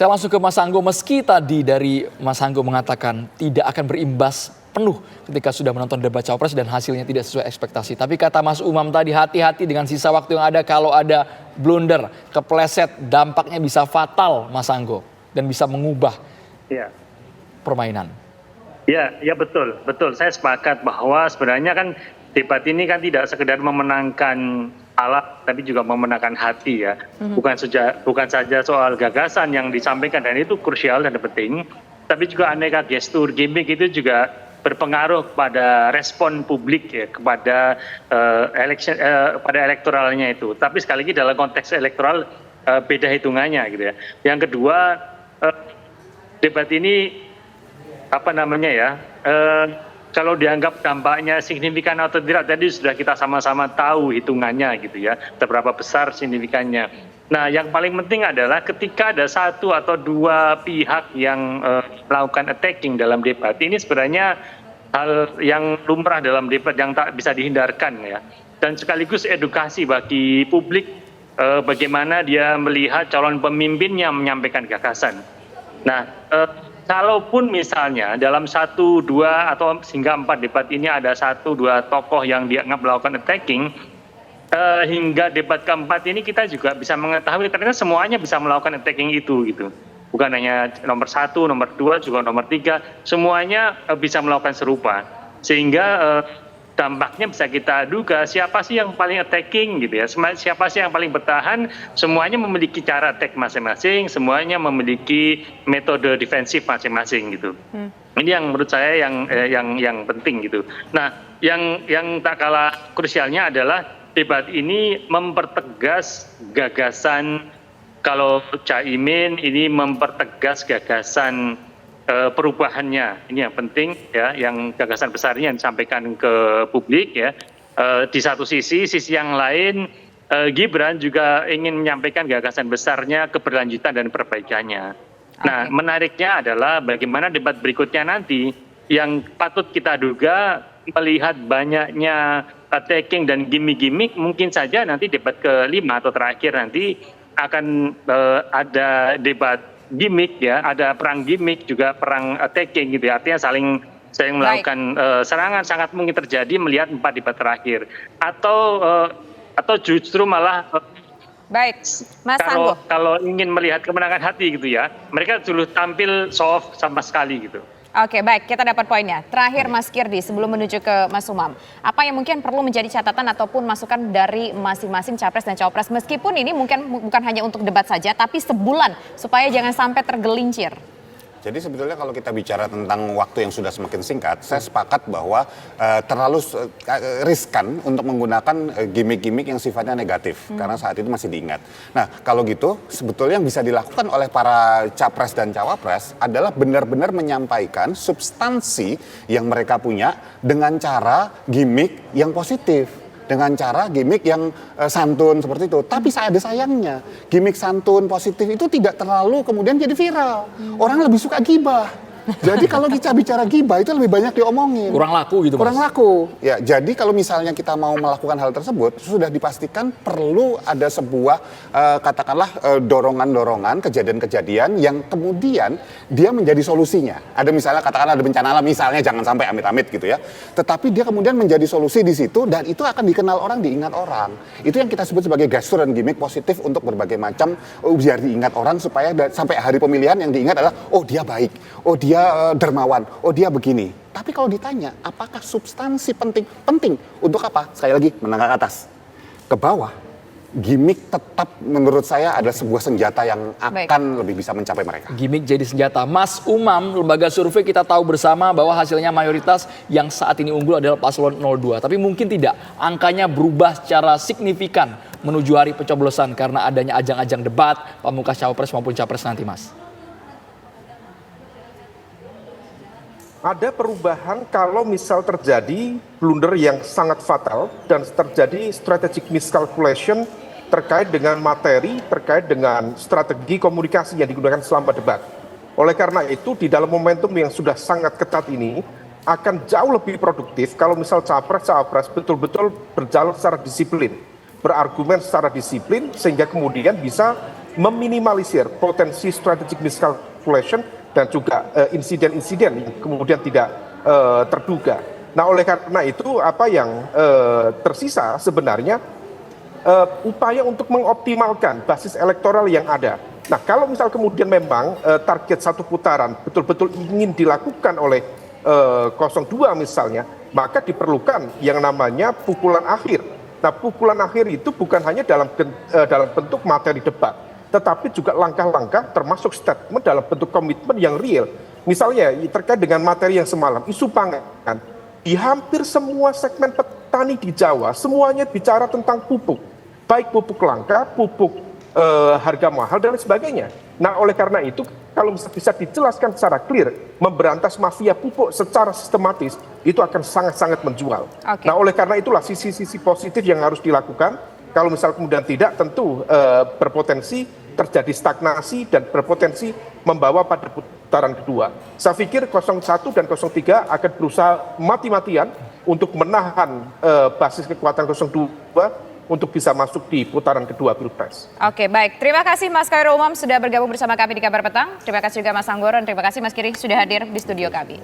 Saya langsung ke Mas Anggo, meski tadi dari Mas Anggo mengatakan tidak akan berimbas penuh ketika sudah menonton debat cawapres dan hasilnya tidak sesuai ekspektasi. Tapi kata Mas Umam tadi, hati-hati dengan sisa waktu yang ada, kalau ada blunder, kepleset, dampaknya bisa fatal, Mas Anggo, dan bisa mengubah permainan. Ya betul. Saya sepakat bahwa sebenarnya kan debat ini kan tidak sekedar memenangkan alat, tapi juga memenangkan hati ya. Bukan saja soal gagasan yang disampaikan, dan itu krusial dan penting, tapi juga aneka gestur, gimmick itu juga berpengaruh pada respon publik ya, kepada pada elektoralnya itu. Tapi sekali lagi dalam konteks elektoral beda hitungannya gitu ya. Yang kedua, debat ini kalau dianggap dampaknya signifikan atau tidak, tadi sudah kita sama-sama tahu hitungannya gitu ya, seberapa besar signifikannya. Nah, yang paling penting adalah ketika ada satu atau dua pihak yang melakukan attacking dalam debat, ini sebenarnya hal yang lumrah dalam debat yang tak bisa dihindarkan ya. Dan sekaligus edukasi bagi publik bagaimana dia melihat calon pemimpinnya menyampaikan gagasan. Nah, kalaupun misalnya dalam 1, 2 atau hingga 4 debat ini ada 1, 2 tokoh yang dianggap melakukan attacking, hingga debat keempat ini kita juga bisa mengetahui ternyata semuanya bisa melakukan attacking itu gitu. Bukan hanya nomor 1, nomor 2, juga nomor 3, semuanya bisa melakukan serupa. Sehingga dampaknya bisa kita duga siapa sih yang paling attacking gitu ya, siapa sih yang paling bertahan. Semuanya memiliki cara attack masing-masing, semuanya memiliki metode defensif masing-masing gitu. Ini yang menurut saya yang penting gitu. Nah, yang tak kalah krusialnya adalah debat ini mempertegas gagasan. Kalau Caimin ini mempertegas gagasan perubahannya, ini yang penting ya, yang gagasan besarnya yang disampaikan ke publik ya. Di satu sisi yang lain Gibran juga ingin menyampaikan gagasan besarnya, keberlanjutan dan perbaikannya. Nah, menariknya adalah bagaimana debat berikutnya nanti yang patut kita duga melihat banyaknya attacking dan gimmick-gimmick, mungkin saja nanti debat kelima atau terakhir nanti akan ada debat gimmick ya, ada perang gimmick juga perang attacking gitu ya. Artinya saling melakukan serangan, sangat mungkin terjadi melihat 4 debat terakhir. Atau justru malah baik, Mas Anggo, kalau ingin melihat kemenangan hati gitu ya, mereka dulu tampil soft sama sekali gitu. Oke, baik, kita dapat poinnya. Terakhir Mas Kirdi, sebelum menuju ke Mas Umam, apa yang mungkin perlu menjadi catatan ataupun masukan dari masing-masing capres dan cawapres, meskipun ini mungkin bukan hanya untuk debat saja, tapi sebulan, supaya jangan sampai tergelincir? Jadi sebetulnya kalau kita bicara tentang waktu yang sudah semakin singkat, saya sepakat bahwa terlalu riskan untuk menggunakan gimmick-gimmick yang sifatnya negatif, karena saat itu masih diingat. Nah, kalau gitu sebetulnya yang bisa dilakukan oleh para capres dan cawapres adalah benar-benar menyampaikan substansi yang mereka punya dengan cara gimmick yang positif, dengan cara gimmick yang santun seperti itu. Tapi ada sayangnya, gimmick santun positif itu tidak terlalu kemudian jadi viral. Orang lebih suka gibah. Jadi kalau kita bicara gibah itu lebih banyak diomongin. Kurang laku gitu, Mas. Kurang laku. Ya, jadi kalau misalnya kita mau melakukan hal tersebut, sudah dipastikan perlu ada sebuah katakanlah dorongan-dorongan, kejadian-kejadian yang kemudian dia menjadi solusinya. Ada misalnya katakanlah ada bencana alam misalnya, jangan sampai amit-amit gitu ya. Tetapi dia kemudian menjadi solusi di situ dan itu akan dikenal orang, diingat orang. Itu yang kita sebut sebagai gestur dan gimmick positif untuk berbagai macam biar diingat orang supaya sampai hari pemilihan yang diingat adalah oh dia baik, oh dia dermawan, oh dia begini. Tapi kalau ditanya, apakah substansi penting? Penting. Untuk apa? Sekali lagi, menengah ke atas. Ke bawah, gimmick tetap menurut saya adalah sebuah senjata yang akan lebih bisa mencapai mereka. Gimmick jadi senjata. Mas Umam, lembaga survei kita tahu bersama bahwa hasilnya mayoritas yang saat ini unggul adalah paslon 02. Tapi mungkin tidak, angkanya berubah secara signifikan menuju hari pencoblosan karena adanya ajang-ajang debat, pamungkas cawapres maupun capres nanti, Mas. Ada perubahan kalau misal terjadi blunder yang sangat fatal dan terjadi strategic miscalculation terkait dengan materi, terkait dengan strategi komunikasi yang digunakan selama debat. Oleh karena itu, di dalam momentum yang sudah sangat ketat ini, akan jauh lebih produktif kalau misal capres-cawapres betul-betul berjalan secara disiplin, berargumen secara disiplin, sehingga kemudian bisa meminimalisir potensi strategic miscalculation dan juga insiden-insiden yang kemudian tidak terduga. Nah, oleh karena itu apa yang tersisa sebenarnya upaya untuk mengoptimalkan basis elektoral yang ada. Nah, kalau misal kemudian memang target satu putaran betul-betul ingin dilakukan oleh 02 misalnya, maka diperlukan yang namanya pukulan akhir. Nah, pukulan akhir itu bukan hanya dalam bentuk materi debat, tetapi juga langkah-langkah termasuk statement dalam bentuk komitmen yang real. Misalnya terkait dengan materi yang semalam, isu pangan. Di hampir semua segmen petani di Jawa, semuanya bicara tentang pupuk. Baik pupuk langka, pupuk harga mahal, dan sebagainya. Nah, oleh karena itu, kalau bisa dijelaskan secara clear, memberantas mafia pupuk secara sistematis, itu akan sangat-sangat menjual. Oke. Nah, oleh karena itulah sisi-sisi positif yang harus dilakukan. Kalau misal kemudian tidak, tentu berpotensi terjadi stagnasi dan berpotensi membawa pada putaran kedua. Saya pikir 01 dan 03 akan berusaha mati-matian untuk menahan basis kekuatan 02 untuk bisa masuk di putaran kedua Pilpres. Oke, baik. Terima kasih Mas Khairul Umam sudah bergabung bersama kami di Kabar Petang. Terima kasih juga Mas Anggoro, dan terima kasih Mas Giri sudah hadir di studio kami.